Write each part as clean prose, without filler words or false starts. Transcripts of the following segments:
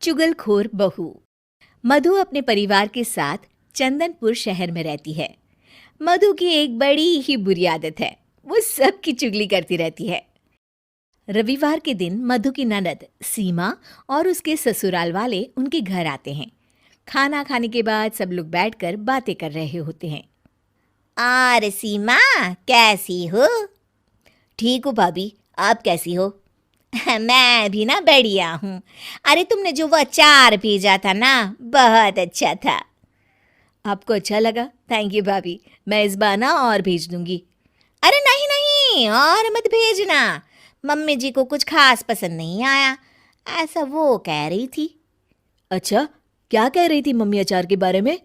चुगलखोर बहू। मधु अपने परिवार के साथ चंदनपुर शहर में रहती है। मधु की एक बड़ी ही बुरी आदत है, वो सबकी चुगली करती रहती है। रविवार के दिन मधु की ननद सीमा और उसके ससुराल वाले उनके घर आते हैं। खाना खाने के बाद सब लोग बैठकर बातें कर रहे होते हैं। और सीमा, कैसी हो? ठीक हूँ भाभी, आप कैसी हो? मैं भी ना बढ़िया हूँ। अरे तुमने जो वो अचार भेजा था ना, बहुत अच्छा था। आपको अच्छा लगा? थैंक यू भाभी, मैं इस बार ना और भेज दूंगी। अरे नहीं नहीं, और मत भेजना, मम्मी जी को कुछ खास पसंद नहीं आया, ऐसा वो कह रही थी। अच्छा, क्या कह रही थी मम्मी अचार के बारे में?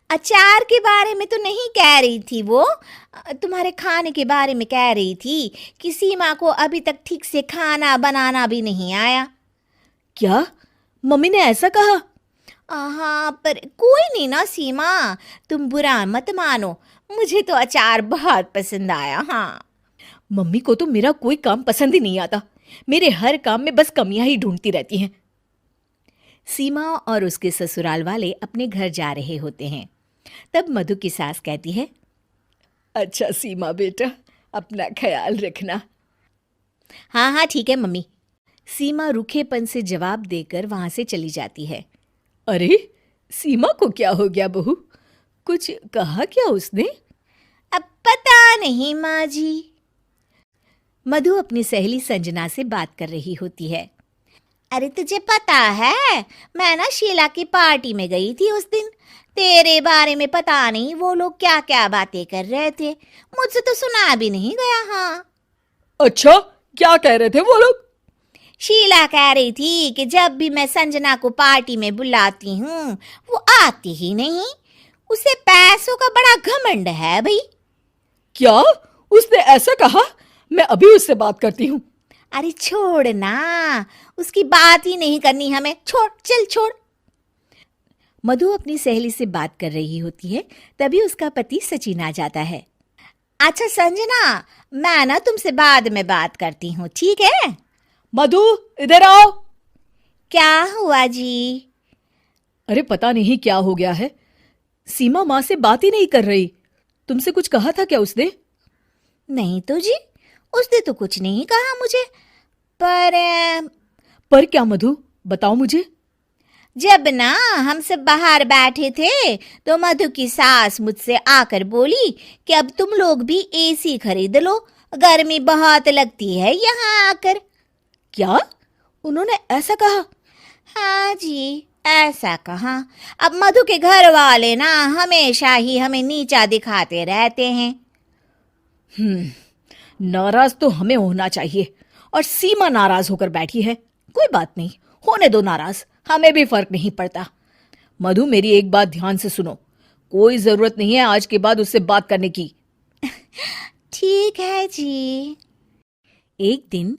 अचार के बारे में तो नहीं कह रही थी, वो तुम्हारे खाने के बारे में कह रही थी कि सीमा को अभी तक ठीक से खाना बनाना भी नहीं आया। क्या? मम्मी ने ऐसा कहा? हाँ, पर कोई नहीं ना सीमा, तुम बुरा मत मानो, मुझे तो अचार बहुत पसंद आया। हाँ, मम्मी को तो मेरा कोई काम पसंद ही नहीं आता, मेरे हर काम में बस कमियां ही ढूंढती रहती हैं। सीमा और उसके ससुराल वाले अपने घर जा रहे होते हैं। तब मधु की सास कहती है, अच्छा सीमा बेटा, अपना ख्याल रखना। हाँ हाँ ठीक है मम्मी। सीमा रूखेपन से जवाब देकर वहां से चली जाती है। अरे, सीमा को क्या हो गया बहू? कुछ कहा क्या उसने? अब पता नहीं माँ जी। मधु अपनी सहेली संजना से बात कर रही होती है। अरे तुझे पता है, मैं ना शीला की पार्टी में गई थी उस दिन, तेरे बारे में पता नहीं वो लोग क्या क्या बातें कर रहे थे, मुझसे तो सुना भी नहीं गया। हाँ। अच्छा, क्या कह रहे थे वो लोग? शीला कह रही थी कि जब भी मैं संजना को पार्टी में बुलाती हूँ वो आती ही नहीं, उसे पैसों का बड़ा घमंड है भाई। क्या? उसने ऐसा कहा? मैं अभी उससे बात करती हूँ। अरे छोड़ ना, उसकी बात ही नहीं करनी हमें, छोड़, चल छोड़। मधु अपनी सहेली से बात कर रही होती है, तभी उसका पति सचिन आ जाता है। अच्छा संजना, मैं ना तुमसे बाद में बात करती हूँ, ठीक है? मधु, इधर आओ। क्या हुआ जी? अरे पता नहीं क्या हो गया है, सीमा माँ से बात ही नहीं कर रही। तुमसे कुछ कहा था क्या उसने? नहीं तो जी, उसने तो कुछ नहीं कहा मुझे। पर क्या मधु, बताओ मुझे। जब ना हम सब बाहर बैठे थे तो मधु की सास मुझसे आकर बोली कि अब तुम लोग भी एसी खरीद लो, गर्मी बहुत लगती है यहाँ आकर। क्या? उन्होंने ऐसा कहा? हाँ जी, ऐसा कहा। अब मधु के घर वाले ना हमेशा ही हमें नीचा दिखाते रहते हैं। नाराज तो हमें होना चाहिए, और सीमा नाराज होकर बैठी है। कोई बात नहीं, होने दो नाराज, हमें भी फर्क नहीं पड़ता। मधु, मेरी एक बात ध्यान से सुनो, कोई जरूरत नहीं है आज के बाद उससे बात करने की। ठीक है जी। एक दिन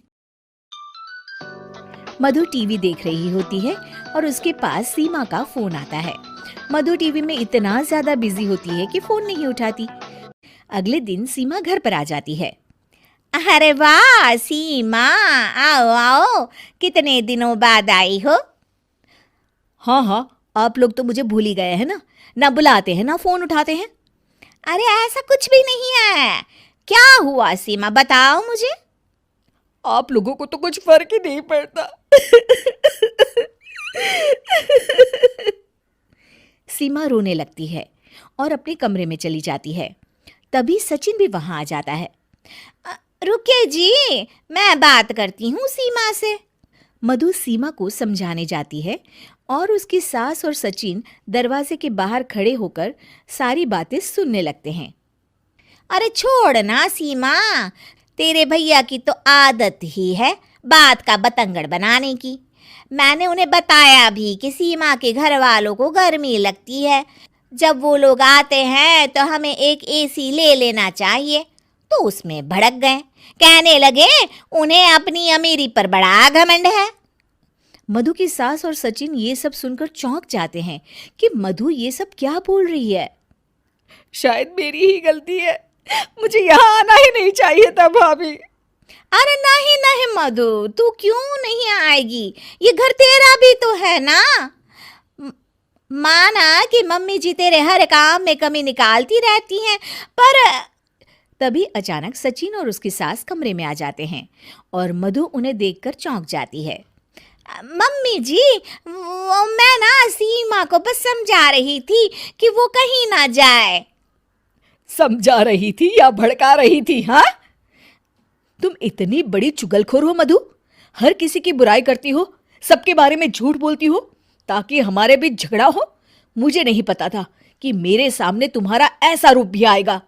मधु टीवी देख रही होती है और उसके पास सीमा का फोन आता है। मधु टीवी में इतना ज्यादा बिजी होती है कि फोन नहीं उठाती। अगले दिन सीमा घर पर आ जाती है। अरे वाह सीमा, आओ आओ, कितने दिनों बाद आई हो। हाँ हाँ, आप लोग तो मुझे भूल ही गए हैं ना बुलाते हैं ना फोन उठाते हैं। अरे ऐसा कुछ भी नहीं है, क्या हुआ सीमा, बताओ मुझे। आप लोगों को तो कुछ फर्क ही नहीं पड़ता। सीमा रोने लगती है और अपने कमरे में चली जाती है। तभी सचिन भी वहां आ जाता है। रुकिए जी, मैं बात करती हूँ सीमा से। मधु सीमा को समझाने जाती है और उसकी सास और सचिन दरवाजे के बाहर खड़े होकर सारी बातें सुनने लगते हैं। अरे छोड़ ना सीमा, तेरे भैया की तो आदत ही है बात का बतंगड़ बनाने की। मैंने उन्हें बताया भी कि सीमा के घर वालों को गर्मी लगती है, जब वो लोग आते हैं तो हमें एक एसी ले लेना चाहिए, तो उसमें भड़क गए, कहने लगे उन्हें अपनी अमीरी पर बड़ा घमंड है। मधु की सास और सचिन ये सब सुनकर चौंक जाते हैं कि मधु ये सब क्या बोल रही है। शायद मेरी ही गलती है, मुझे यहाँ आना ही नहीं चाहिए था भाभी। अरे नहीं नहीं मधु, तू क्यों नहीं आएगी? ये घर तेरा भी तो है ना। म- माना कि मम्मी जी तेरे हर काम में कमी निकालती रहती हैं, पर तभी अचानक सचिन और उसकी सास कमरे में आ जाते हैं और मधु उन्हें देखकर चौंक जाती है। मम्मी जी, मैं ना सीमा को बस समझा रही थी कि वो कहीं ना जाए। समझा रही थी या भड़का रही थी? हाँ, तुम इतनी बड़ी चुगलखोर हो मधु, हर किसी की बुराई करती हो, सबके बारे में झूठ बोलती हो ताकि हमारे बीच झगड़ा हो। मुझे नहीं पता था कि मेरे सामने तुम्हारा ऐसा रूप भी आएगा।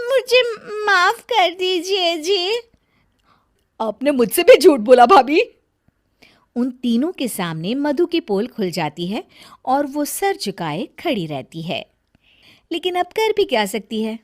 मुझे माफ कर दीजिए जी। आपने मुझसे भी झूठ बोला भाभी। उन तीनों के सामने मधु की पोल खुल जाती है और वो सर झुकाए खड़ी रहती है। लेकिन अब कर भी क्या सकती है?